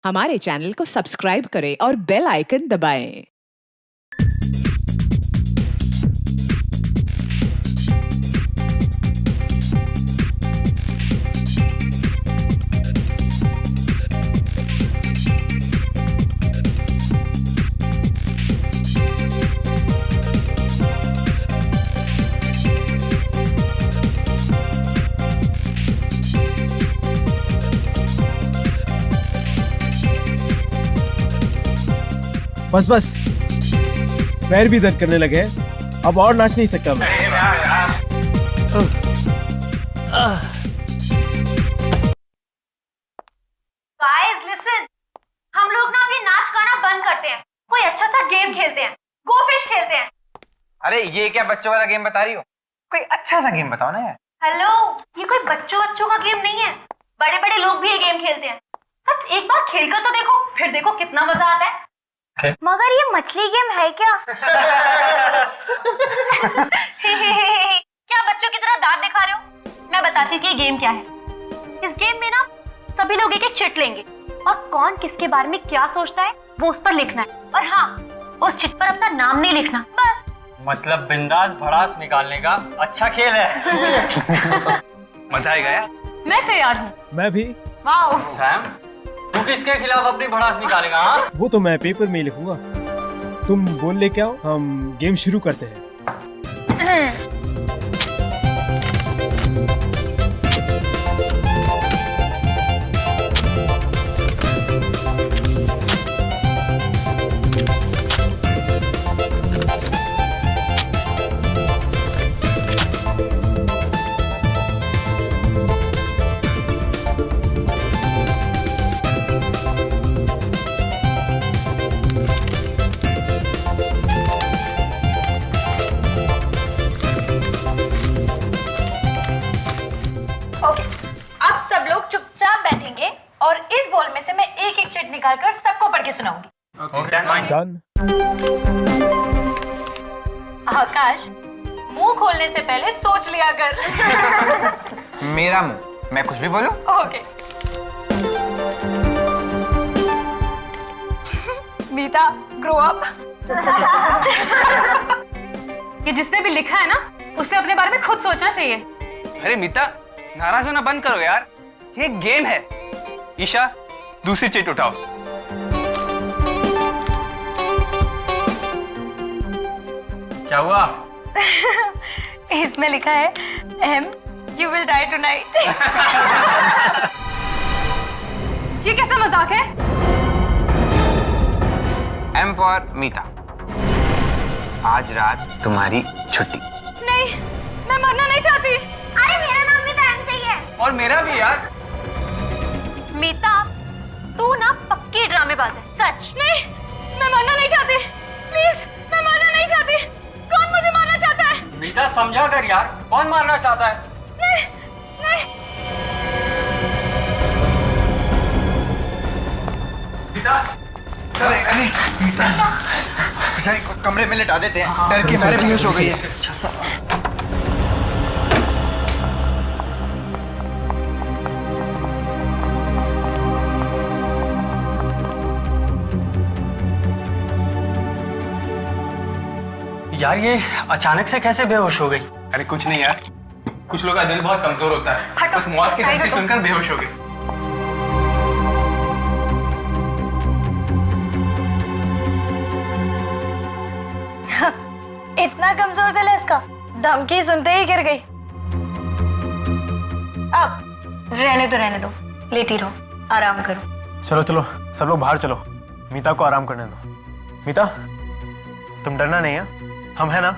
हमारे चैनल को सब्सक्राइब करें और बेल आइकन दबाएं। बस बस, पैर भी दर्द करने लगे हैं। अब और नाच नहीं सकता मैं। Guys, listen. हम लोग ना अभी नाच गाना बंद करते हैं, कोई अच्छा सा गेम खेलते हैं, गो फिश खेलते हैं। अरे ये क्या बच्चों वाला गेम बता रही हो? कोई अच्छा सा गेम बताओ ना यार। हेलो, ये कोई बच्चों का गेम नहीं है, बड़े बड़े लोग भी ये गेम खेलते हैं। बस एक बार खेलकर तो देखो, फिर देखो कितना मजा आता है। मगर ये मछली गेम है क्या? क्या बच्चों की तरह दांत दिखा रहे हो? मैं बताती हूँ कि ये गेम क्या है। इस गेम में ना सभी लोग एक एक चिट लेंगे और कौन किसके बारे में क्या सोचता है वो उस पर लिखना है। और हाँ, उस चिट पर अपना नाम नहीं लिखना, बस। मतलब बिंदास भड़ास निकालने का अच्छा खेल है। मजा आएगा यार। मैं तैयार हूँ। मैं भी। वाओ। सैम, तू किसके खिलाफ अपनी भड़ास निकालेगा? हाँ? वो तो मैं पेपर में ही लिखूंगा। तुम बोल लेके आओ, हम गेम शुरू करते हैं। और इस बॉल में से मैं एक एक चिट निकालकर सबको पढ़ के सुनाऊंगी। डन। आकाश, मुंह खोलने से पहले सोच लिया कर। मेरा मुंह, मैं कुछ भी बोलूं? ओके। मीता, ग्रो अप। ये जिसने भी लिखा है ना, उसे अपने बारे में खुद सोचना चाहिए। अरे मीता, नाराज होना बंद करो यार, ये गेम है। ईशा, दूसरी चिट उठाओ। क्या हुआ? इसमें लिखा है M, you will die tonight. ये कैसा मजाक है? एम फॉर मीता, आज रात तुम्हारी छुट्टी। नहीं, मैं मरना नहीं चाहती। अरे मेरा नाम भी तो एम से ही है। और मेरा भी यार। मीता, तू ना पक्की ड्रामेबाज है, सच। नहीं, मैं मरना नहीं चाहती। प्लीज, मैं मरना नहीं चाहती। कौन मुझे मारना चाहता है? मीता समझा कर यार, कौन मारना चाहता है? नहीं, नहीं। मीता, अरे मीता, बेचारी को कमरे में लेटा देते हैं। डर के मारे बेहोश हो गई है। यार ये अचानक से कैसे बेहोश हो गई? अरे कुछ नहीं यार, कुछ लोगों का दिल बहुत कमजोर होता है, बस मौत की धमकी सुनकर बेहोश हो गई। इतना कमजोर दिल है इसका, धमकी सुनते ही गिर गई। अब रहने दो, लेटी रहो, आराम करो। चलो चलो, सब लोग बाहर चलो, मीता को आराम करने दो। मीता, तुम डरना नहीं है, हम है ना?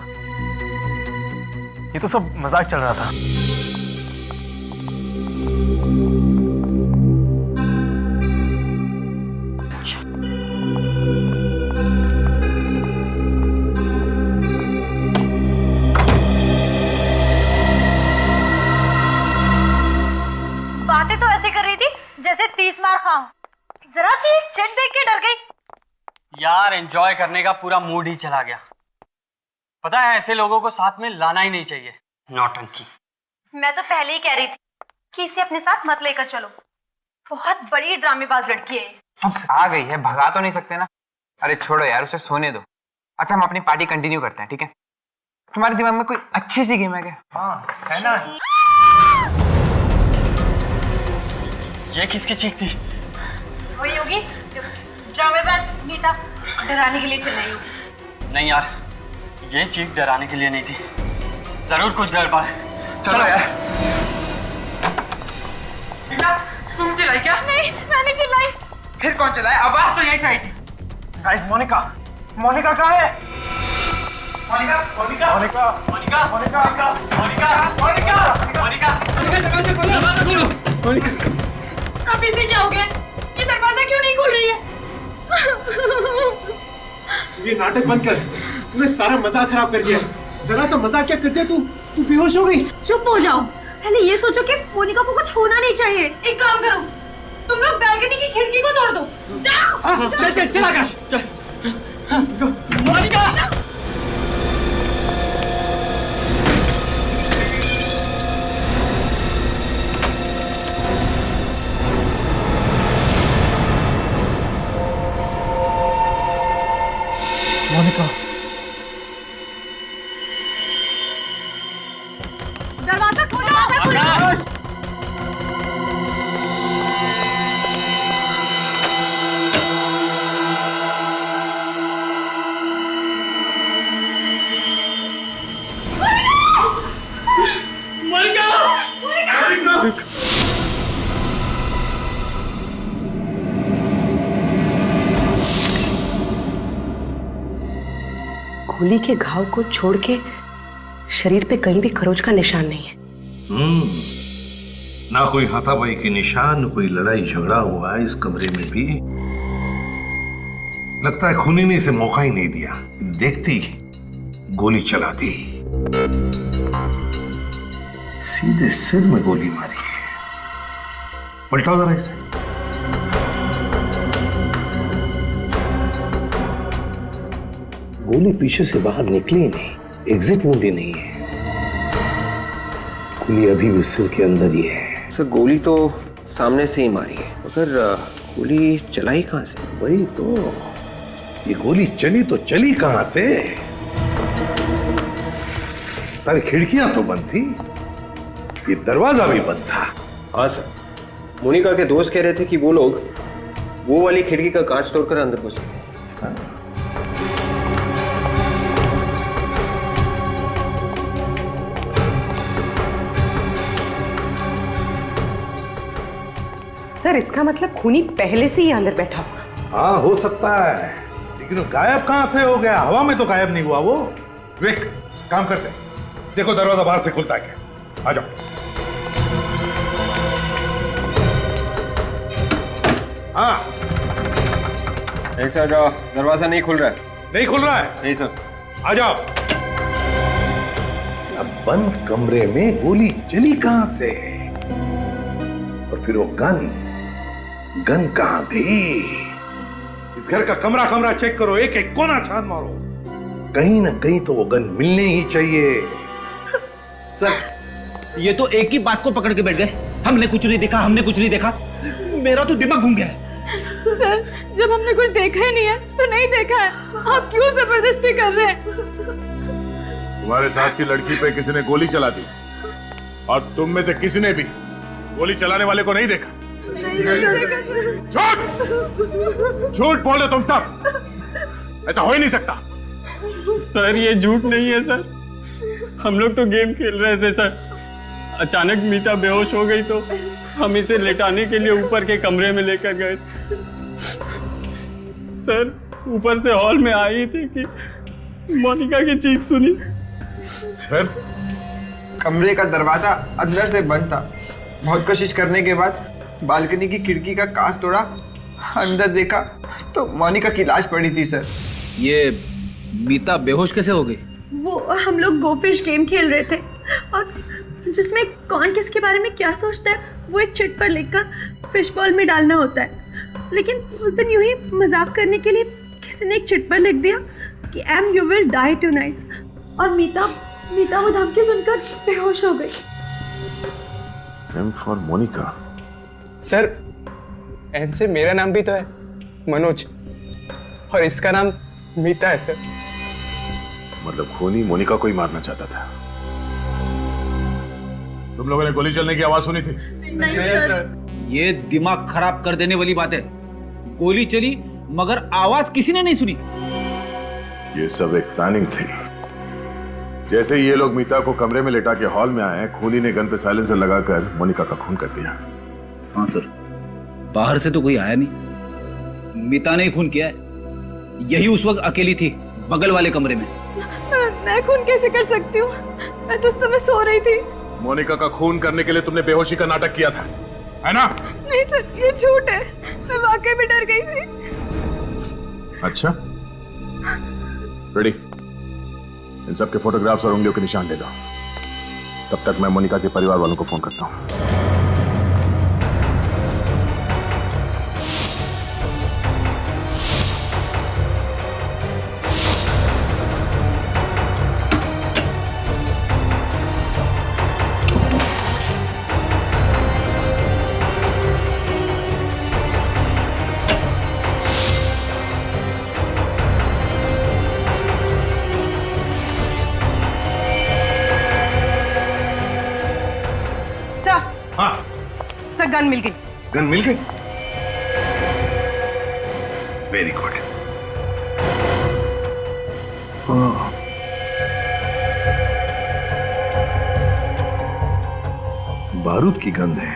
ये तो सब मजाक चल रहा था। बातें तो ऐसे कर रही थी जैसे 30 मार खाऊं। जरा सी चिट देख के डर गई। यार एंजॉय करने का पूरा मूड ही चला गया। पता है, ऐसे लोगों को साथ में लाना ही नहीं चाहिए। नौटंकी। मैं तो पहले ही कह रही थी कि इसे अपने साथ मत लेकर चलो, बहुत बड़ी ड्रामेबाज लड़की है। आ गई है, भगा तो नहीं सकते ना। अरे छोड़ो यार, उसे सोने दो। अच्छा हम अपनी पार्टी कंटिन्यू करते हैं, ठीक है? तुम्हारे दिमाग में कोई अच्छी सी गेम है क्या? हाँ है ना। ये किसकी चीख थी? वही होगी ड्रामेबाज मीता डराने के लिए चिल्लाई होगी। नहीं यार, ये चीख डराने के लिए नहीं थी, जरूर कुछ गड़बड़ है। चलो यार। तुम चिल्लाई क्या? नहीं मैंने चिल्लाई। फिर कौन चलाए? आवाज तो यही से आई थी। गाइस मोनिका कहाँ है? मोनिका अभी से क्या हो गया? ये दरवाजा क्यों नहीं खुल रही है? ये नाटक बंद कर, तूने सारा मजाक खराब कर दिया। जरा सा मजाक क्या करते तू बेहोश हो गई। चुप हो जाओ, पहले ये सोचो कि मोनिका को कुछ होना नहीं चाहिए। एक काम करो, तुम लोग बैल्कनी की खिड़की को तोड़ दो। जाओ। चल आकाश चल। मोनिका! दरवाजा खोलो। गोली के घाव को छोड़ के शरीर पे कहीं भी खरोच का निशान नहीं है। ना कोई हाथापाई के निशान, न कोई लड़ाई झगड़ा हुआ है इस कमरे में भी। लगता है खूनी ने इसे मौका ही नहीं दिया, देखती गोली चला दी। सीधे सिर में गोली मारी है। पलटाओ जरा इसे। गोली पीछे से बाहर निकली नहीं, एग्जिट वुंड ही नहीं है। गोली अभी भी सिर के अंदर ही है। सर गोली तो सामने से ही मारी है, मगर गोली चलाई कहां से? वही तो, ये गोली चली तो चली कहां से? सारी खिड़कियां तो बंद थी, ये दरवाजा भी बंद था। हाँ सर, मोनिका के दोस्त कह रहे थे कि वो लोग वो वाली खिड़की का कांच तोड़कर अंदर घुस गए। सर इसका मतलब खूनी पहले से ही अंदर बैठा हुआ। हाँ हो सकता है, लेकिन वो गायब कहां से हो गया? हवा में तो गायब नहीं हुआ वो। विक, काम करते हैं, देखो दरवाजा बाहर से खुलता है क्या। आ जाओ। हाँ नहीं सर, दरवाजा नहीं खुल रहा है। नहीं खुल रहा है? नहीं सर। आ जाओ। अब बंद कमरे में गोली चली कहां से? और फिर वो गन कहां गई? इस घर का कमरा कमरा चेक करो, एक एक कोना छान मारो, कहीं ना कहीं तो वो गन मिलनी ही चाहिए। सर ये तो एक ही बात को पकड़ के बैठ गए, हमने कुछ नहीं देखा, हमने कुछ नहीं देखा। मेरा तो दिमाग घूम गया है। सर जब हमने कुछ देखा ही नहीं है तो नहीं देखा है, आप क्यों जबरदस्ती कर रहे हैं? तुम्हारे साथ की लड़की पे किसी ने गोली चला दी और तुम में से किसी ने भी गोली चलाने वाले को नहीं देखा। झूठ बोलो तुम सब, ऐसा हो ही नहीं सकता। सर ये झूठ नहीं है सर, हम लोग तो गेम खेल रहे थे सर। अचानक मीता बेहोश हो गई तो हम इसे लेटाने के लिए ऊपर के कमरे में लेकर गए। सर ऊपर से हॉल में आई थी कि मोनिका की चीख सुनी। फिर कमरे का दरवाजा अंदर से बंद था। बहुत कोशिश करने के बाद बालकनी की खिड़की का कांच तोड़ा, अंदर देखा तो मोनिका की लाश पड़ी थी सर। ये मीता बेहोश कैसे हो गई? वो हम लोग गोफिश गेम खेल रहे थे और जिसमें कौन किसके बारे में क्या सोचता है वो एक चिट पर लिखकर फिश बॉल में डालना होता है। लेकिन उस दिन यूं ही मजाक करने के लिए किसी ने एक चिट पर लिख दिया कि M you will die tonight, और मीता वो धमकी सुनकर बेहोश हो गई। M for Monica. Sir M से मेरा नाम भी तो है। मनोज, और इसका नाम मीता है सर। मतलब खूनी मोनिका को ही मारना चाहता था। तुम लोगों ने गोली चलने की आवाज सुनी थी? नहीं सर। ये दिमाग खराब कर देने वाली बात है। गोली चली मगर आवाज किसी ने नहीं सुनी। ये सब एक प्लानिंग थी। जैसे ही ये लोग मीता को कमरे में लेटा के हॉल में आए, खूनी ने गन पे साइलेंसर लगाकर मोनिका का खून कर दिया। हाँ सर, बाहर से तो कोई आया नहीं, मीता ने ही खून किया है। यही उस वक्त अकेली थी बगल वाले कमरे में। मैं खून कैसे कर सकती हूँ? मैं तो उस समय सो रही थी। मोनिका का खून करने के लिए तुमने बेहोशी का नाटक किया था, है ना? नहीं सर, ये झूठ है। मैं वाकई में डर गई थी। अच्छा, रेडी। इन सब के फोटोग्राफ्स और उंगलियों के निशान ले दो। तब तक मैं मोनिका के परिवार वालों को फोन करता हूँ। सर, गन मिल गई। गन मिल गई? Very good. बारूद की गन है,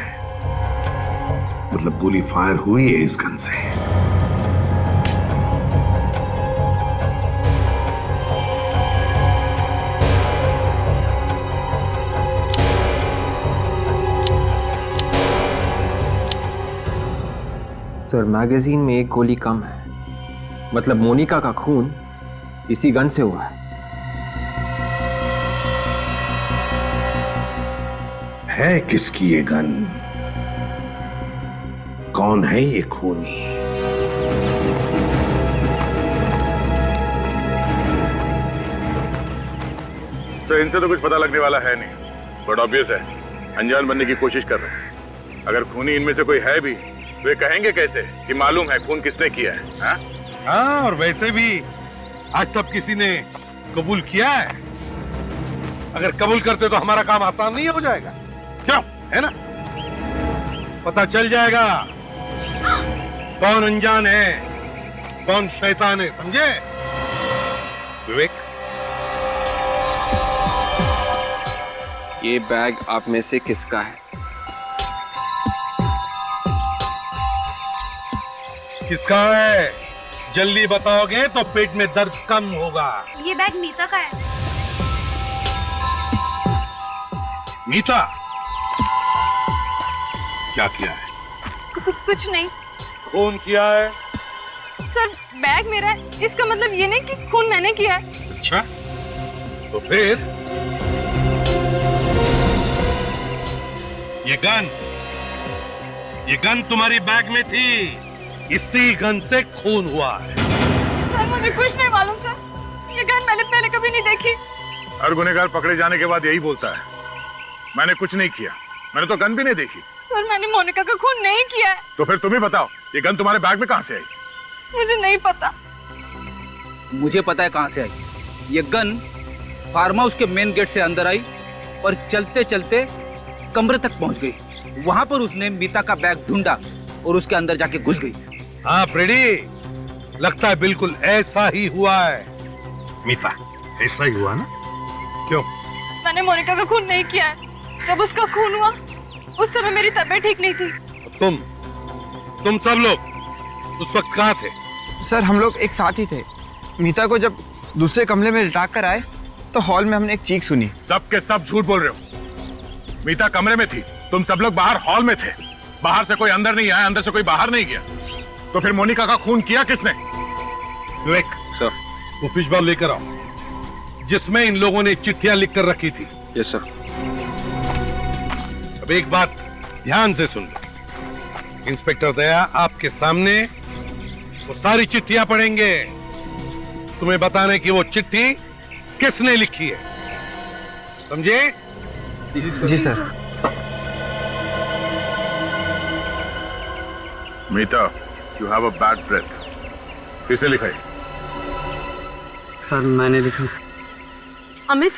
मतलब गोली फायर हुई है इस गन से। सर, मैगजीन में एक गोली कम है, मतलब मोनिका का खून इसी गन से हुआ है किसकी ये गन? कौन है ये खूनी? सर, इनसे तो कुछ पता लगने वाला है नहीं, बट ऑब्वियस है अनजान बनने की कोशिश कर रहे हैं। अगर खूनी इनमें से कोई है भी, वे कहेंगे कैसे कि मालूम है खून किसने किया है? हाँ, और वैसे भी आज तक किसी ने कबूल किया है? अगर कबूल करते तो हमारा काम आसान नहीं हो जाएगा? क्यों, है ना? पता चल जाएगा कौन अनजान है, कौन शैतान है, समझे? विवेक, ये बैग आप में से किसका है? किसका है? जल्दी बताओगे तो पेट में दर्द कम होगा। ये बैग मीता का है। मीता, क्या किया है? कुछ नहीं खून किया है? सर, बैग मेरा है, इसका मतलब ये नहीं कि खून मैंने किया है। अच्छा, तो फिर ये गन तुम्हारी बैग में थी, इसी गन से खून हुआ है। सर, मुझे कुछ नहीं मालूम सर, ये गन मैंने पहले कभी नहीं देखी। हर गुनहगार पकड़े जाने के बाद यही बोलता है, मैंने कुछ नहीं किया, मैंने तो गन भी नहीं देखी। सर, मैंने मोनिका का खून नहीं किया है। तो फिर तुम ही बताओ, ये गन तुम्हारे बैग में कहां से आई? मुझे नहीं पता। मुझे पता है कहां से आई। ये गन फार्म हाउस के मेन गेट से अंदर आई और चलते चलते कमरे तक पहुंच गई। वहां पर उसने मीता का बैग ढूंढा और उसके अंदर जाके घुस गई। हाँ फ्रेडी, लगता है बिल्कुल ऐसा ही हुआ है। मीता, ऐसा ही हुआ ना? क्यों? मैंने मोनिका का खून नहीं किया है। जब उसका खून हुआ उस समय मेरी तबीयत ठीक नहीं थी। तुम सब लोग उस वक्त कहाँ थे? सर, हम लोग एक साथ ही थे। मीता को जब दूसरे कमरे में लिटा कर आए तो हॉल में हमने एक चीख सुनी। सब के सब झूठ बोल रहे हो। मीता कमरे में थी, तुम सब लोग बाहर हॉल में थे। बाहर से कोई अंदर नहीं आया, अंदर से कोई बाहर नहीं गया। तो फिर मोनिका का खून किया किसने? विवेक सर, वो फिश बॉल लेकर आओ जिसमें इन लोगों ने चिट्ठियां लिख कर रखी थी। Yes sir. अब एक बात ध्यान से सुन लो, इंस्पेक्टर दया आपके सामने वो सारी चिट्ठियां पढ़ेंगे, तुम्हें बताने की वो चिट्ठी किसने लिखी है, समझे? जी sir. Meeta, You have a bad breath. किसने लिखा है? सर मैंने लिखा। अमित,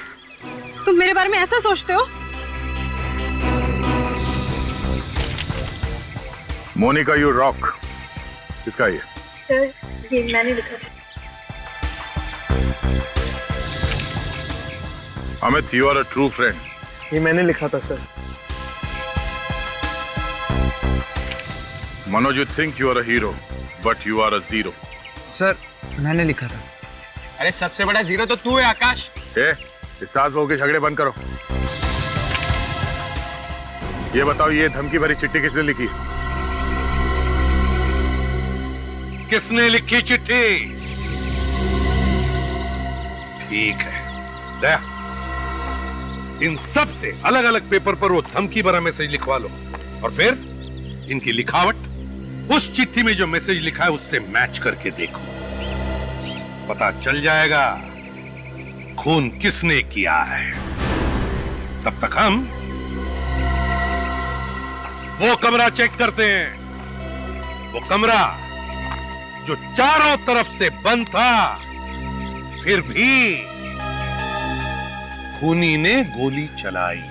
तुम मेरे बारे में ऐसा सोचते हो? Monica you rock. किसका ये? सर ये मैंने लिखा था। Amit, you are a true friend. ये मैंने लिखा था sir. Manoj, you think you are a hero but you are a zero. Sir मैंने लिखा था। अरे सबसे बड़ा जीरो तो तू है आकाश। इस सास बहू के झगड़े बंद करो। ये बताओ, ये धमकी भरी चिट्ठी किसने लिखी? किसने लिखी चिट्ठी? ठीक है, दया इन सब से अलग अलग पेपर पर वो धमकी भरा मैसेज लिखवा लो और फिर इनकी लिखावट उस चिट्ठी में जो मैसेज लिखा है उससे मैच करके देखो। पता चल जाएगा खून किसने किया है। तब तक हम वो कमरा चेक करते हैं, वो कमरा जो चारों तरफ से बंद था, फिर भी खूनी ने गोली चलाई।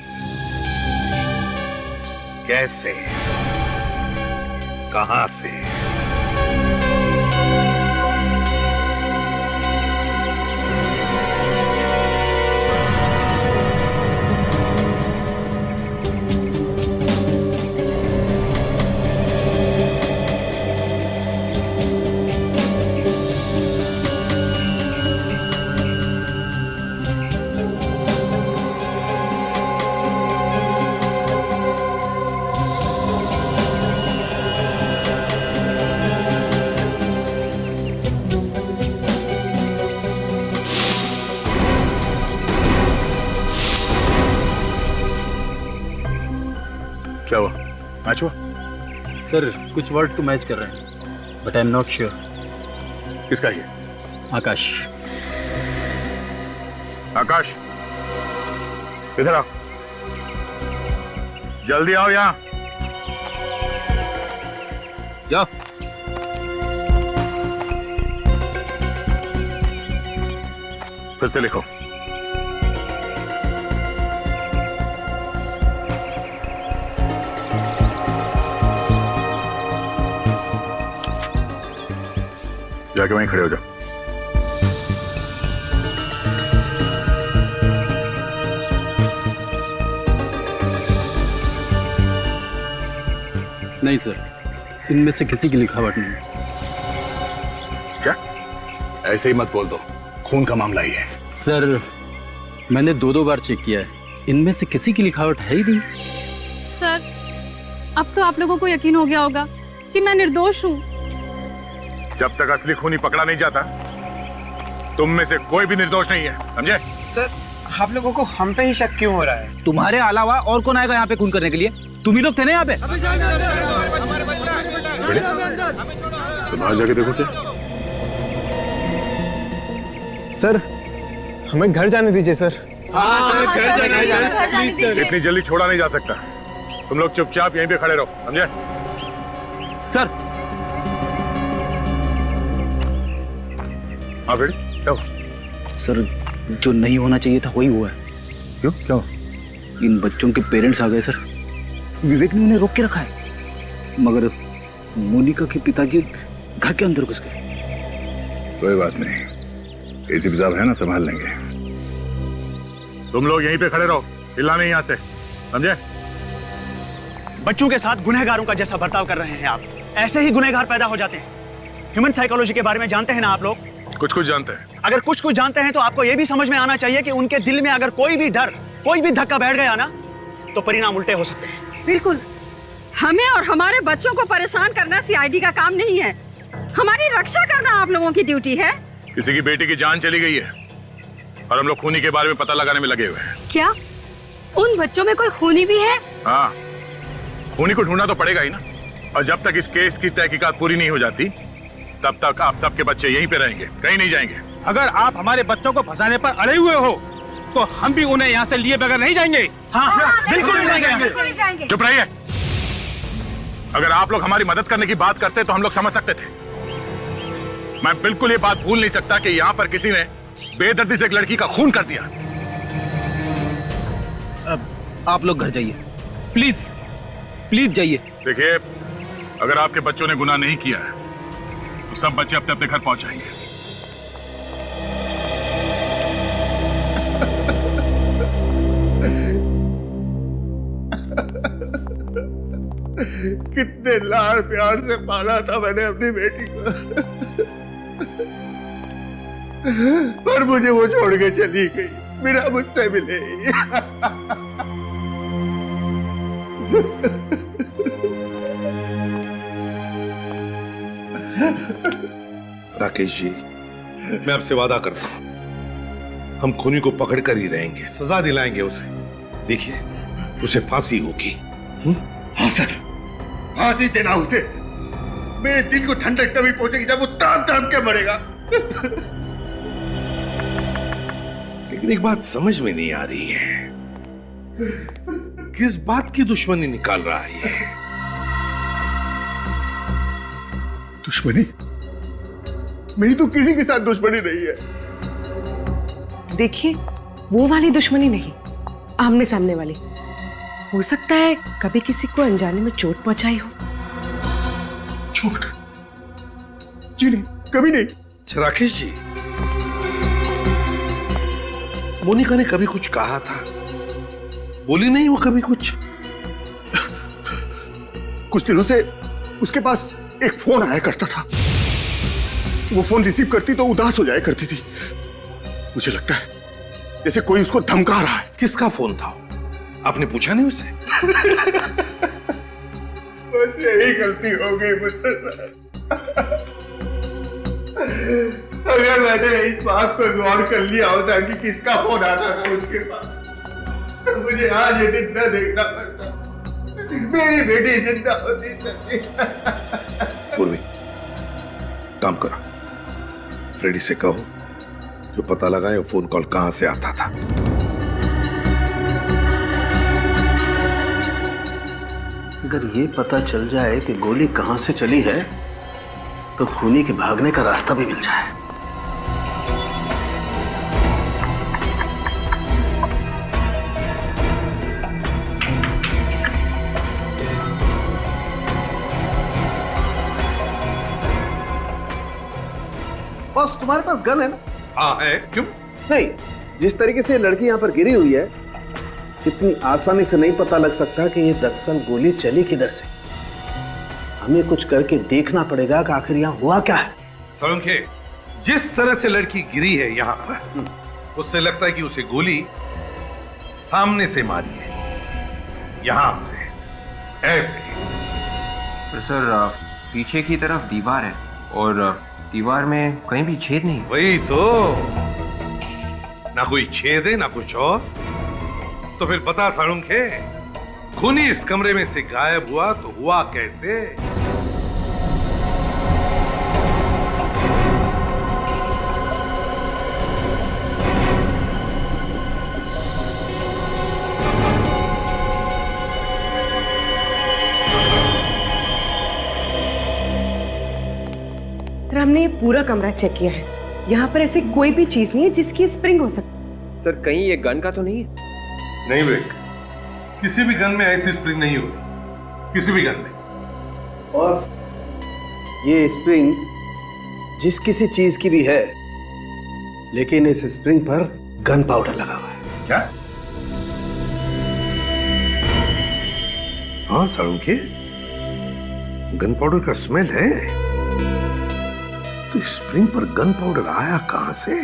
कैसे, कहां से? क्या हुआ? मैच हुआ? सर कुछ वर्ड तो मैच कर रहे हैं but I am not sure. किसका ये? आकाश। आकाश, इधर आओ, जल्दी आओ यहां। जाओ। फिर से लिखो। जाके वहीं खड़े हो जाओ। नहीं सर, इनमें से किसी की लिखावट नहीं। क्या? ऐसे ही मत बोल दो, खून का मामला ही है। सर मैंने दो बार चेक किया है, इनमें से किसी की लिखावट है ही नहीं। सर अब तो आप लोगों को यकीन हो गया होगा कि मैं निर्दोष हूँ। जब तक असली खूनी पकड़ा नहीं जाता, तुम में से कोई भी निर्दोष नहीं है, समझे? सर आप लोगों को हम पे ही शक क्यों हो रहा है? तुम्हारे अलावा और कौन आएगा यहाँ पे खून करने के लिए? तुम ही लोग थे ना यहाँ पे। तो बाहर जाके देखो क्या। सर हमें घर जाने दीजिए सर। इतनी जल्दी छोड़ा नहीं जा सकता। तुम लोग चुपचाप यहीं पे खड़े रहो, समझे? सर हाँ बेटी, क्या? सर जो नहीं होना चाहिए था वही हुआ है। क्यों? क्या? इन बच्चों के पेरेंट्स आ गए सर। विवेक ने उन्हें रोक के रखा है, मगर मोनिका के पिताजी घर के अंदर घुस गए। कोई बात नहीं, एसीपी साहब है ना, संभाल लेंगे। तुम लोग यहीं पे खड़े रहो, हिलना नहीं यहाँ से, समझे? बच्चों के साथ गुनहगारों का जैसा बर्ताव कर रहे हैं आप, ऐसे ही गुनहगार पैदा हो जाते हैं। ह्यूमन साइकोलॉजी के बारे में जानते हैं ना आप लोग? कुछ कुछ जानते हैं। अगर कुछ कुछ जानते हैं तो आपको यह भी समझ में आना चाहिए कि उनके दिल में अगर कोई भी डर, कोई भी धक्का बैठ गया ना, तो परिणाम उल्टे हो सकते हैं। बिल्कुल, हमें और हमारे बच्चों को परेशान करना सीआईडी का काम नहीं है। हमारी रक्षा करना आप लोगों की ड्यूटी है। किसी की बेटी की जान चली गई है और हम लोग खूनी के बारे में पता लगाने में लगे हुए हैं। क्या उन बच्चों में कोई खूनी भी है? हाँ, खूनी को ढूंढना तो पड़ेगा ही ना। और जब तक इस केस की तहकीकात पूरी नहीं हो जाती, तब तक आप सबके बच्चे यहीं पे रहेंगे, कहीं नहीं जाएंगे। अगर आप हमारे बच्चों को फंसाने पर अड़े हुए हो, तो हम भी उन्हें यहाँ से लिए बगैर नहीं जाएंगे। हाँ, बिल्कुल नहीं जाएंगे। बिल्कुल नहीं जाएंगे। चुप रहिए। अगर आप लोग हमारी मदद करने की बात करते तो हम लोग समझ सकते थे। मैं बिल्कुल ये बात भूल नहीं सकता कि यहां पर किसी ने बेदर्दी से एक लड़की का खून कर दिया। अब आप लोग घर जाइए, प्लीज प्लीज जाइए। देखिए, अगर आपके बच्चों ने गुनाह नहीं किया है तो सब बच्चे अपने अपने घर पहुंच जाएंगे। कितने लाड़ प्यार से पाला था मैंने अपनी बेटी को, पर मुझे वो छोड़ के चली गई, बिना मुझसे मिले। राकेश जी, मैं आपसे वादा करता हूं, हम खूनी को पकड़ कर ही रहेंगे, सजा दिलाएंगे उसे। देखिए, उसे फांसी होगी। हाँ सर, फांसी देना उसे। मेरे दिल को ठंडक तभी पहुंचेगी जब वो तड़प तड़प के मरेगा। लेकिन एक बात समझ में नहीं आ रही है, किस बात की दुश्मनी निकाल रहा है ये? दुश्मनी? मेरी तो किसी के साथ दुश्मनी नहीं है। देखिए, वो वाली दुश्मनी नहीं, आमने सामने वाली। हो सकता है कभी किसी को अनजाने में चोट पहुंचाई हो। चोट? जी नहीं, कभी नहीं। राकेश जी, मोनिका ने कभी कुछ कहा था? बोली नहीं वो कभी कुछ? कुछ दिनों से उसके पास एक फोन आया करता था। वो फोन रिसीव करती तो उदास हो जाया करती थी। मुझे लगता है जैसे कोई उसको धमका रहा है। किसका फोन था? आपने पूछा नहीं उससे? बस यही गलती हो गई मुझसे सर। अगर मैंने इस बात पर गौर कर लिया होता कि किसका फोन आता था उसके पास, तो मुझे आज ये दिन न देखना पड़ता। मेरी बेटी जिंदा होती सर। पूर्वी, काम करो, फ्रेडी से कहो जो पता लगाए वो फोन कॉल कहां से आता था। अगर ये पता चल जाए कि गोली कहां से चली है तो खूनी के भागने का रास्ता भी मिल जाए। बस तुम्हारे पास गन है ना? हाँ है, क्यों? नहीं, जिस तरीके से लड़की यहाँ पर गिरी हुई है, इतनी आसानी से नहीं पता लग सकता कि ये दरअसल गोली चली किधर से। हमें कुछ करके देखना पड़ेगा कि आखिर यहाँ हुआ क्या है। सोलंके, जिस तरह से लड़की गिरी है यहाँ पर, उससे लगता है कि उसे गोली सामने से मारी है, यहां से, ऐसे। सर, पीछे की तरफ दीवार है और दीवार में कहीं भी छेद नहीं। वही तो, ना कोई छेद है ना कुछ और। तो फिर बता साळुंखे, खूनी इस कमरे में से गायब हुआ तो हुआ कैसे? हमने ये पूरा कमरा चेक किया है, यहाँ पर ऐसी कोई भी चीज नहीं है जिसकी स्प्रिंग हो सकती। सर, कहीं ये गन का तो नहीं है? नहीं विवेक, किसी भी गन में ऐसी स्प्रिंग नहीं होगी, किसी भी गन में। और ये स्प्रिंग जिस किसी चीज की भी है, लेकिन इस स्प्रिंग पर गन पाउडर लगा हुआ है। क्या? हाँ साळुंखे, गन पाउडर का स्मेल है। तो स्प्रिंग पर गन पाउडर आया कहां से?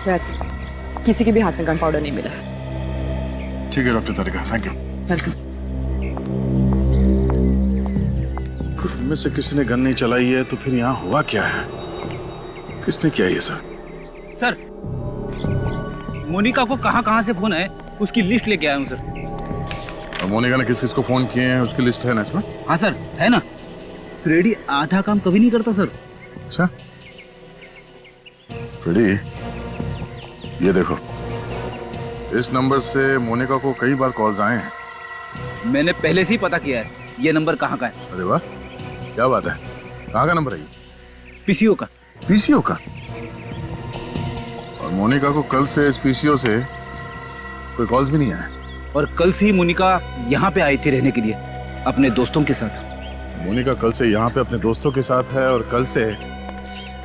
वैसे किसी के भी हाथ में गन पाउडर नहीं मिला। ठीक है doctor Tarika, thank you. Welcome. इनमें से किसी ने गन नहीं चलाई है तो फिर यहाँ हुआ क्या है? किसने किया ये सब? सर, मोनिका को कहाँ से फोन है उसकी लिस्ट लेके आया हूँ सर। और मोनिका ने किस किस को फोन किए हैं उसकी लिस्ट है ना इसमें? हाँ सर, है ना। फ्रेडी आधा काम कभी नहीं करता सर। अच्छा फ्रेडी, ये देखो, इस नंबर से मोनिका को कई बार कॉल्स आए हैं। मैंने पहले से ही पता किया है ये नंबर कहाँ का है। अरे वाह, क्या बात है। कहाँ का नंबर है ये? पीसीओ का। पीसीओ का? और मोनिका को कल से इस पीसीओ से कोई कॉल्स भी नहीं आया। और कल से ही मोनिका यहाँ पे आई थी रहने के लिए अपने दोस्तों के साथ। मोनिका कल से यहाँ पे अपने दोस्तों के साथ है और कल से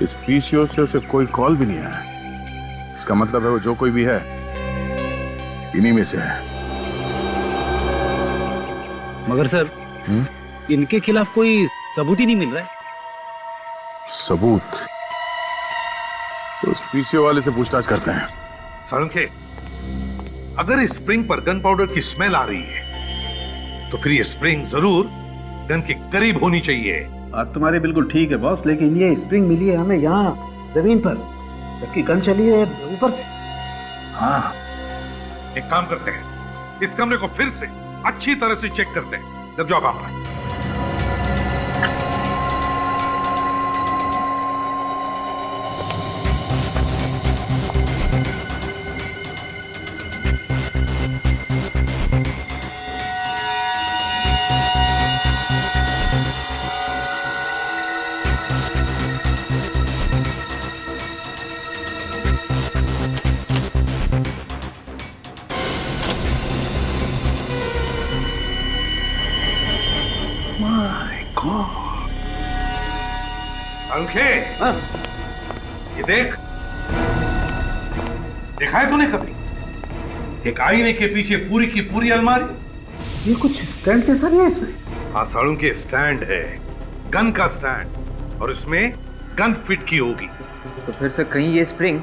इस पीसीओ से उसे कोई कॉल भी नहीं आया। इसका मतलब है वो जो कोई भी है इन्हीं में से है। मगर सर इनके खिलाफ कोई सबूत ही नहीं मिल रहा है। सबूत? तो उस पीसीओ वाले से पूछताछ करते हैं। सारंगे, अगर इस स्प्रिंग पर गन पाउडर की स्मेल आ रही है तो फिर ये स्प्रिंग जरूर गन के करीब होनी चाहिए। बात तुम्हारी बिल्कुल ठीक है बॉस, लेकिन ये स्प्रिंग मिली है हमें यहाँ जमीन पर, जबकि गन चली है ऊपर से। हाँ, एक काम करते हैं, इस कमरे को फिर से अच्छी तरह से चेक करते हैं। लग जाओ काम पर। सारंगे, ये देख, देखा है तूने कभी एक आईने के पीछे पूरी की पूरी अलमारी? ये कुछ स्टैंड जैसा नहीं है इसमें? हाँ सारंगे, स्टैंड है, गन का स्टैंड, और इसमें गन फिट की होगी। तो फिर से कहीं ये स्प्रिंग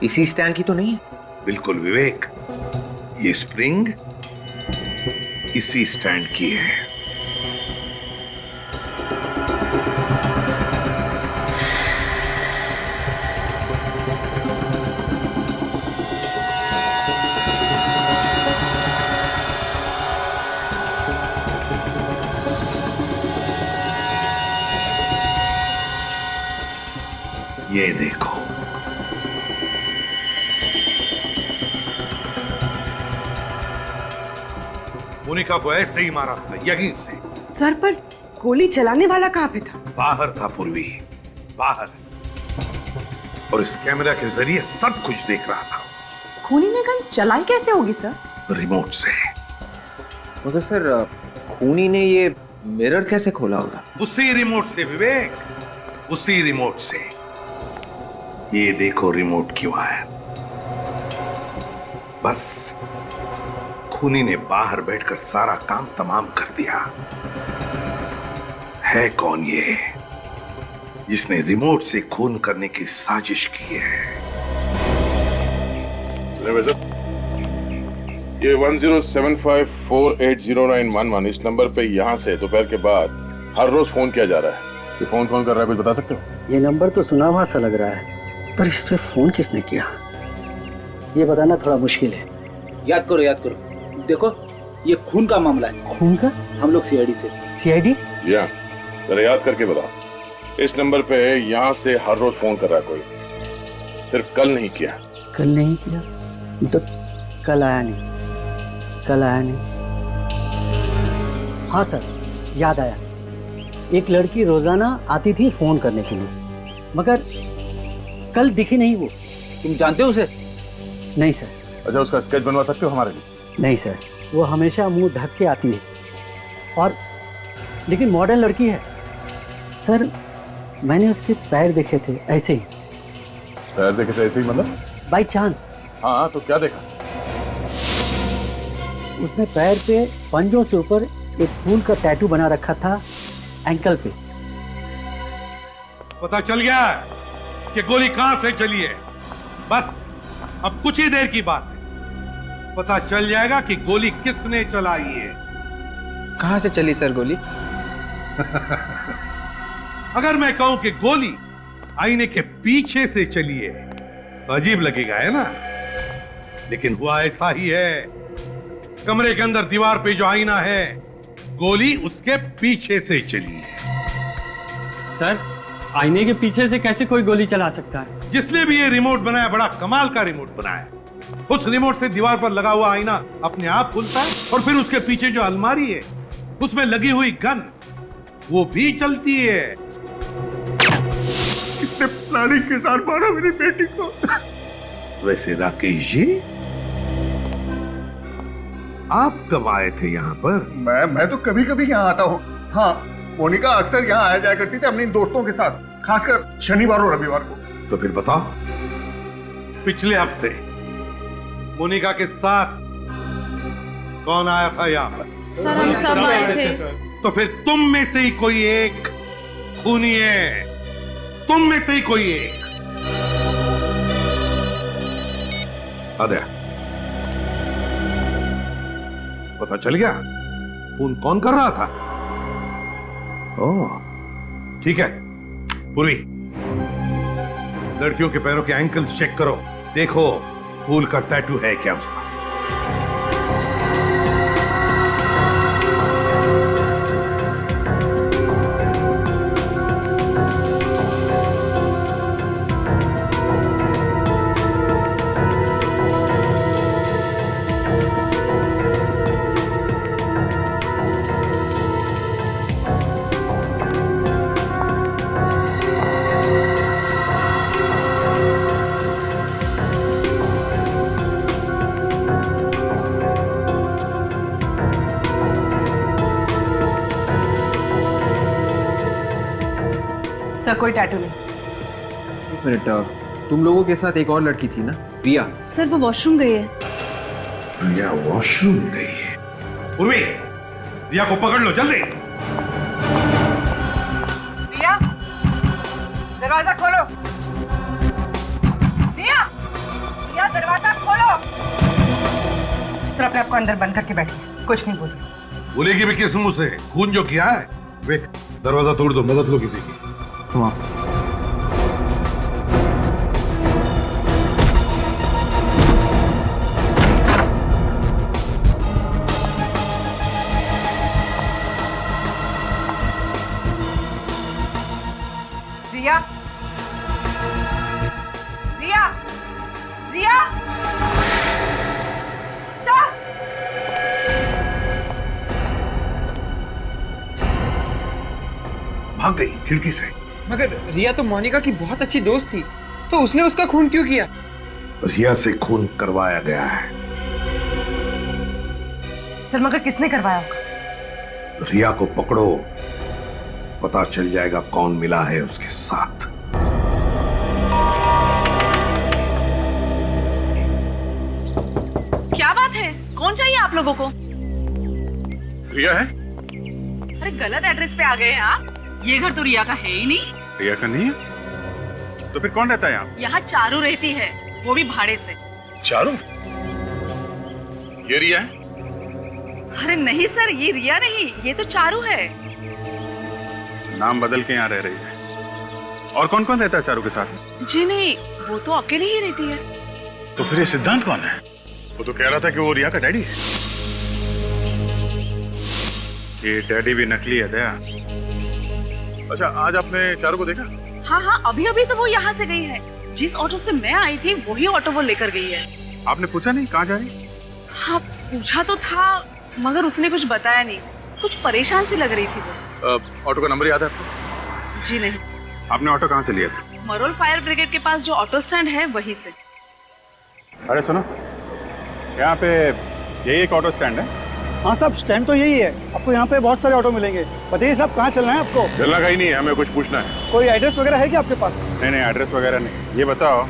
इसी स्टैंड की तो नहीं है? बिल्कुल विवेक, ये स्प्रिंग इसी स्टैंड की है। ये देखो, मोनिका को ऐसे ही मारा था, यहीं से। सर पर गोली चलाने वाला कहाँ पे था? बाहर था पूर्वी, बाहर, और इस कैमरा के जरिए सब कुछ देख रहा था। खूनी ने गन चलाई कैसे होगी सर? रिमोट से। मगर सर खूनी ने ये मिरर कैसे खोला होगा? उसी रिमोट से विवेक, उसी रिमोट से। ये देखो रिमोट क्यों आया। बस खूनी ने बाहर बैठकर सारा काम तमाम कर दिया। है कौन ये जिसने रिमोट से खून करने की साजिश की है? ये 1075480911 इस नंबर पे यहाँ से दोपहर के बाद हर रोज फोन किया जा रहा है। ये फोन कौन कर रहा है, कुछ बता सकते हो? ये नंबर तो सुना हुआ सा लग रहा है, पर इस पे फोन किसने किया ये बताना थोड़ा मुश्किल है। याद करो, याद करो। देखो, ये खून का मामला है। खून का? हम लोग सीआईडी से। सीआईडी? या जरा याद करके बताओ। इस नंबर पे यहाँ से हर रोज फोन कर रहा है कोई, सिर्फ कल नहीं किया। कल नहीं किया तो कल आया नहीं, कल आया नहीं। हाँ सर, याद आया। एक लड़की रोजाना आती थी फोन करने के लिए, मगर कल दिखी नहीं वो। तुम जानते हो उसे? नहीं सर। अच्छा, उसका स्केच बनवा सकते हो हमारे लिए? नहीं सर, वो हमेशा मुंह ढक के आती है, और लेकिन मॉडर्न लड़की है सर। मैंने उसके पैर देखे थे ऐसे ही। पैर देखे थे ऐसे ही मतलब? By chance. हाँ, तो क्या देखा? उसने पैर पे पंजों से ऊपर एक फूल का टैटू बना रखा था एंकल पे। पता चल गया कि गोली कहां से चली है। बस अब कुछ ही देर की बात है, पता चल जाएगा कि गोली किसने चलाई है। कहां से चली सर गोली? अगर मैं कहूं कि गोली आईने के पीछे से चली है तो अजीब लगेगा, है ना? लेकिन हुआ ऐसा ही है। कमरे के अंदर दीवार पे जो आईना है, गोली उसके पीछे से चली है। सर, आईने के पीछे से कैसे कोई गोली चला सकता है? जिसने भी ये रिमोट बनाया, बड़ा कमाल का रिमोट बनाया। उस रिमोट से दीवार पर लगा हुआ आईना अपने आप खुलता है और फिर उसके पीछे जो अलमारी है, उसमें लगी हुई गन, वो भी चलती है। कितने प्लानिंग के साथ मारा मेरी बेटी को। वैसे राकेश जी, आप कब आए थे यहाँ पर? मैं तो कभी कभी यहाँ आता हूँ। हाँ, मोनिका अक्सर यहाँ आया जाया करती थी अपने दोस्तों के साथ, खासकर शनिवार और रविवार को। तो फिर बताओ, पिछले हफ्ते मोनिका के साथ कौन आया था यहाँ पर? सर, हम सब आए थे। तो फिर तुम में से ही कोई एक खूनी है, तुम में से ही कोई एक। आद्या, पता चल गया फोन कौन कर रहा था? ओह, ठीक है। पूरी, लड़कियों के पैरों के एंकल्स चेक करो, देखो फूल का टैटू है क्या उसका। सर, कोई टैटू नहीं। एक मिनट, तुम लोगों के साथ एक और लड़की थी ना, रिया? सर, वो वॉशरूम गई है। रिया वॉशरूम गई है? उर्वी, रिया को पकड़ लो जल्दी। रिया, दरवाजा खोलो। रिया, रिया, दरवाजा खोलो। सर, अपने आपको अंदर बंद करके बैठिए, कुछ नहीं बोलिए। बोलेगी भी किस मुंह से? खून जो किया है। वे, दरवाजा तोड़ दो, मदद लो किसी की। तुम आप। रिया, रिया, रिया, भाग गई खिड़की से। मगर रिया तो मोनिका की बहुत अच्छी दोस्त थी, तो उसने उसका खून क्यों किया? रिया से खून करवाया गया है। सर, मगर किसने करवाया होगा? रिया को पकड़ो, पता चल जाएगा कौन मिला है उसके साथ। क्या बात है? कौन चाहिए आप लोगों को? रिया है? अरे, गलत एड्रेस पे आ गए हैं आप। ये घर तो रिया का है ही नहीं। रिया का नहीं है? तो फिर कौन रहता है यहाँ? यहाँ चारू रहती है, वो भी भाड़े से। चारू? ये रिया है? अरे नहीं सर, ये रिया नहीं, ये तो चारू है। नाम बदल के यहाँ रह रही है। और कौन कौन रहता है चारू के साथ? जी नहीं, वो तो अकेले ही रहती है। तो फिर ये सिद्धांत कौन है? वो तो कह रहा था कि वो रिया का डैडी है। ये डैडी भी नकली है दया। अच्छा, आज आपने चारू को देखा? हाँ हाँ, अभी अभी तो वो यहाँ से गई है। जिस ऑटो से मैं आई थी वही ऑटो वो लेकर गई है। आपने पूछा नहीं कहाँ जा रही? हाँ, पूछा तो था, मगर उसने कुछ बताया नहीं। कुछ परेशान सी लग रही थी वो। ऑटो का नंबर याद है आपको? जी नहीं। आपने ऑटो कहाँ से लिया था? मरोल फायर ब्रिगेड के पास जो ऑटो स्टैंड है वहीं से। अरे सुनो, यहाँ पे यही एक ऑटो स्टैंड है। हाँ साहब, स्टैंड तो यही है। आपको यहाँ पे बहुत सारे ऑटो मिलेंगे। बताइए साहब, कहाँ चलना है आपको? चलना कहीं नहीं है, हमें कुछ पूछना है। कोई एड्रेस वगैरह है क्या आपके पास? नहीं नहीं, एड्रेस वगैरह नहीं। ये बताओ,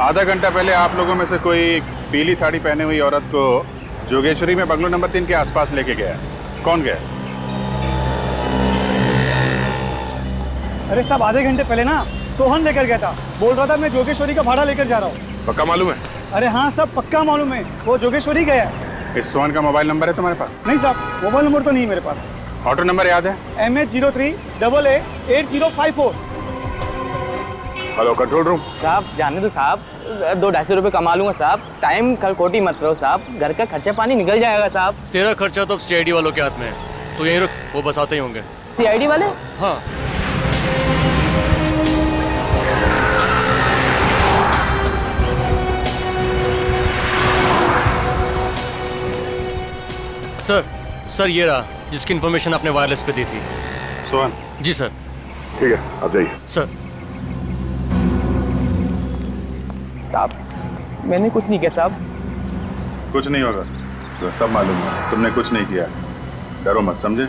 आधा घंटा पहले आप लोगों में से कोई पीली साड़ी पहने हुई औरत को जोगेश्वरी में बंगलो नंबर 3 के आसपास लेके गया, कौन गया? अरे साहब, आधे घंटे पहले ना सोहन लेकर गया था। बोल रहा था मैं जोगेश्वरी का भाड़ा लेकर जा रहा हूँ। पक्का मालूम है? अरे हाँ सब पक्का मालूम है, वो जोगेश्वरी गया है। इस सोहन का मोबाइल नंबर है तुम्हारे पास? नहीं साहब, मोबाइल नंबर तो नहीं मेरे पास। ऑटो नंबर याद है? MH03AA8054। Hello control room. साहब जाने दो साहब, 200-250 रुपए कमा लूंगा साहब। टाइम कल खोटी मत करो साहब, घर का खर्चा पानी निकल जाएगा साहब। तेरा खर्चा तो CID वालों के हाथ में है, तो यहीं रुक, वो बस आते ही होंगे। CID वाले? हाँ। सर ये रहा जिसकी इन्फॉर्मेशन आपने वायरलेस पे दी थी। सोहन? जी सर। ठीक है, आप जाइए। सर। साहब मैंने कुछ नहीं किया साहब। कुछ नहीं होगा, तो सब मालूम है तुमने कुछ नहीं किया। डरो मत, समझे?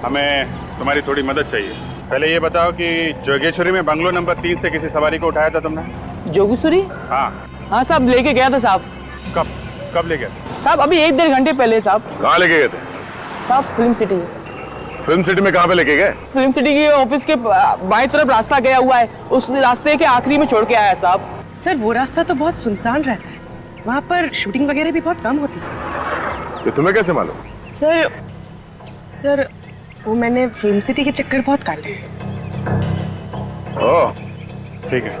हमें तुम्हारी थोड़ी मदद चाहिए। पहले ये बताओ कि जोगेश्वरी में बंगलो नंबर 3 से किसी सवारी को उठाया था तुमने? जोगेश्वरी? हाँ साहब लेके गया था साहब। कब ले गए साहब? अभी 1-1.5 घंटे पहले साहब। कहाँ लेके गए थे साहब? Film city. फिल्म सिटी में कहाँ पे लेके गए? फिल्म सिटी के ऑफिस के बाएं तरफ रास्ता गया हुआ है, उस रास्ते के आखिरी में छोड़ के आया साहब। सर वो रास्ता तो बहुत सुनसान रहता है, वहाँ पर शूटिंग वगैरह भी बहुत कम होती है। तो तुम्हें कैसे मालूम? सर वो मैंने फिल्म सिटी के चक्कर बहुत काटे हैं। ओह ठीक है,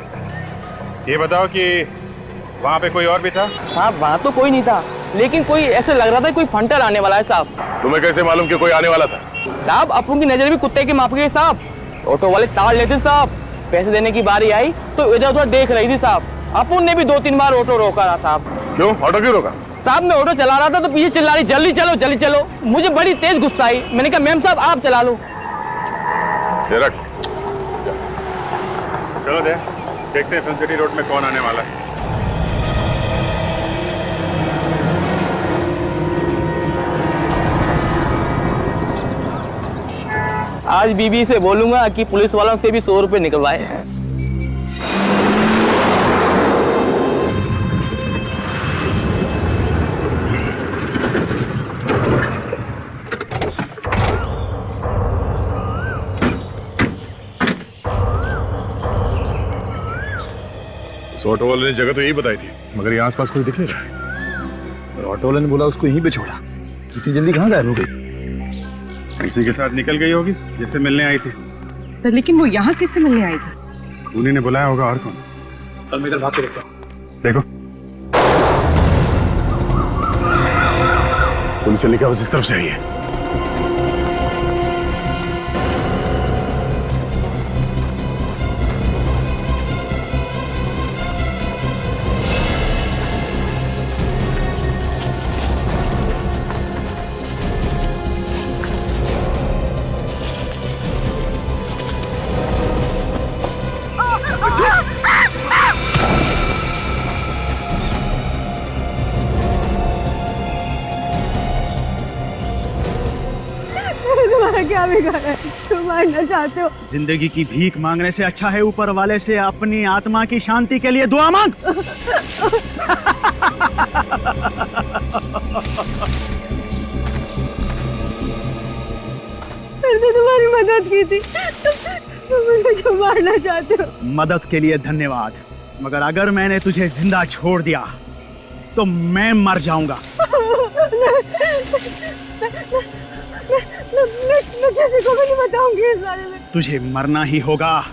ये बताओ कि वहाँ पे कोई और भी था? साहब वहाँ तो कोई नहीं था, लेकिन कोई ऐसे लग रहा था कोई फंटर आने वाला है साहब। तुम्हें कैसे मालूम कि कोई आने वाला था? साहब अपन की नजर भी कुत्ते की माप गई साहब। ऑटो वाले ताड़ लेते साहब, पैसे देने की बारी आई तो इधर उधर देख रही थी साहब। अपन ने भी 2-3 बार ऑटो रोका रहा साहब। क्यों? ऑटो क्यों रोका? साहब मैं ऑटो चला रहा था तो पीछे चिल्ला रही जल्दी चलो जल्दी चलो। मुझे बड़ी तेज गुस्सा आई, मैंने कहा मैम साहब आप चला लो। चलो देखते हैं फिल्म सिटी रोड में कौन आने वाला है। आज बीबी से बोलूंगा कि पुलिस वालों से भी 100 रुपए निकलवाए हैं। ऑटो वाले ने जगह तो यही बताई थी, मगर यहाँ आसपास कोई दिख नहीं रहा है। और ऑटो वाले ने बोला उसको यहीं पे छोड़ा। इतनी जल्दी कहाँ गायब हो गई? उसी के साथ निकल गई होगी जिससे मिलने आई थी। सर लेकिन वो यहाँ किससे मिलने आई थी? उन्हीं ने बुलाया होगा, और कौन? चल मैं इधर भाग के देखता हूँ। देखो पुलिस लिखा उस इस तरफ से आई है। क्या बिगाड़ा है? तुम मारना चाहते हो? जिंदगी की भीख मांगने से अच्छा है ऊपर वाले से अपनी आत्मा की शांति के लिए दुआ मांग। मैंने तुम्हारी मदद की थी, तुम मुझे क्यों मारना चाहते हो? मदद के लिए धन्यवाद, मगर अगर मैंने तुझे जिंदा छोड़ दिया तो मैं मर जाऊंगा। मैं किसी को भी नहीं बताऊंगी इस बारे में। तुझे मरना ही होगा।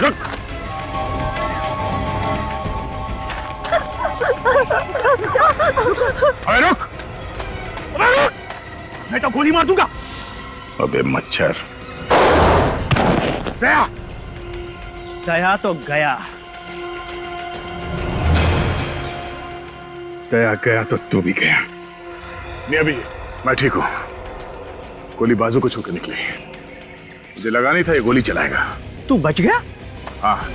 रुक। अरे रुक, मैं तो गोली मार दूंगा। अबे मच्छर। गया तो गया, गया तो तू भी गया। नहीं अभी मैं ठीक हूं, गोली बाजू को छूकर निकली। मुझे लगा नहीं था ये गोली चलाएगा। तू बच गया? हाँ,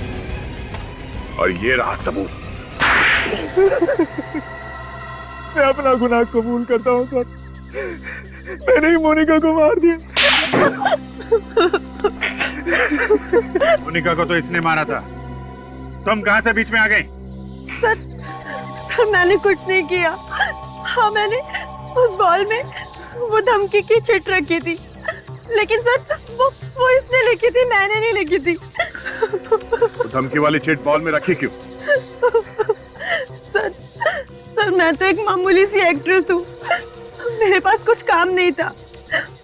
और ये रहा सबूत। मैं अपना गुनाह कबूल करता हूँ सर, मैंने ही मोनिका को मार दिया। मोनिका को तो इसने मारा था, तुम कहां से बीच में आ गई? सर मैंने कुछ नहीं किया। हाँ मैंने उस बॉल में वो धमकी की चिट रखी थी, लेकिन सर वो इसने लिखी थी, मैंने नहीं लिखी थी। तो धमकी वाली चिट बॉल में रखी क्यों? सर मैं तो एक मामूली सी एक्ट्रेस हूँ, मेरे पास कुछ काम नहीं था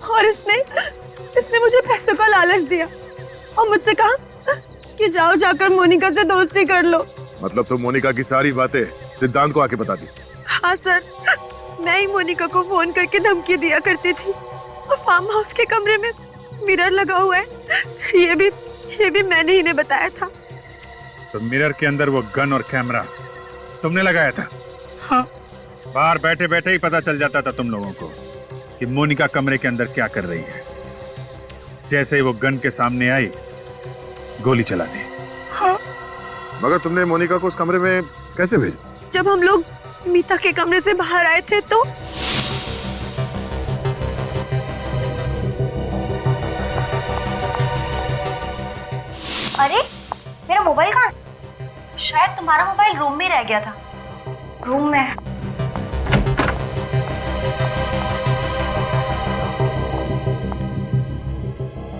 और इसने मुझे पैसों का लालच दिया और मुझसे कहा कि जाओ जाकर मोनिका से दोस्ती कर लो। मतलब तो मोनिका की सारी बातें सिद्धांत को आके बता दी? हाँ सर, मैं ही मोनिका को फोन करके धमकी दिया करती थी और फार्म हाउस के कमरे में मिरर लगा हुआ है, ये भी मैंने ही ने बताया था। तो मिरर के अंदर वो गन और कैमरा तुमने लगाया था? हाँ। बाहर बैठे बैठे ही पता चल जाता था तुम लोगों को कि मोनिका कमरे के अंदर क्या कर रही है। जैसे ही वो गन के सामने आई, गोली चला दी। हाँ। मगर तुमने मोनिका को उस कमरे में कैसे भेजा? जब हम लोग मीता के कमरे से बाहर आए थे तो अरे मेरा मोबाइल कहाँ? शायद तुम्हारा मोबाइल रूम में रह गया था। रूम में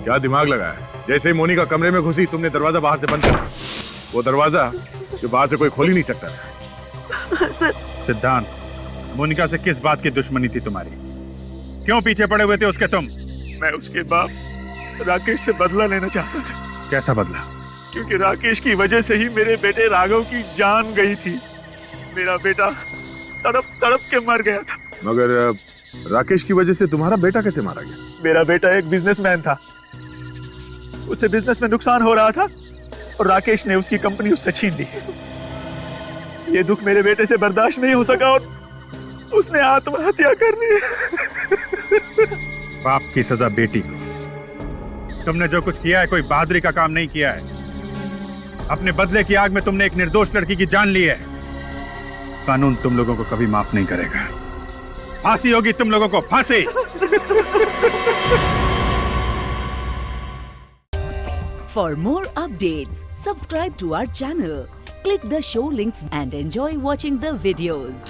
क्या दिमाग लगाया? जैसे ही मोनिका कमरे में घुसी तुमने दरवाजा बाहर से बंद कर दिया। वो दरवाजा जो बाहर से कोई खोल ही नहीं सकता था। सिद्धांत, मोनिका से किस बात की दुश्मनी थी तुम्हारी? क्यों पीछे पड़े हुए थे उसके तुम? मैं उसके बाप राकेश से बदला लेना चाहता था। कैसा बदला? क्योंकि राकेश की वजह से ही मेरे बेटे राघव की जान गई थी। मेरा बेटा तड़प तड़प के मर गया था। मगर राकेश की वजह से तुम्हारा बेटा कैसे मारा गया? मेरा बेटा एक बिजनेसमैन था, उसे बिजनेस में नुकसान हो रहा था और राकेश ने उसकी कंपनी उससे छीन ली। ये दुख मेरे बेटे से बर्दाश्त नहीं हो सका और उसने आत्महत्या कर ली। बाप की सजा बेटी को। तुमने जो कुछ किया है कोई बहादुरी का काम नहीं किया है। अपने बदले की आग में तुमने एक निर्दोष लड़की की जान ली है। कानून तुम लोगों को कभी माफ नहीं करेगा। फांसी होगी तुम लोगों को, फांसी। For more updates, subscribe to our channel, click the show links and enjoy watching the videos.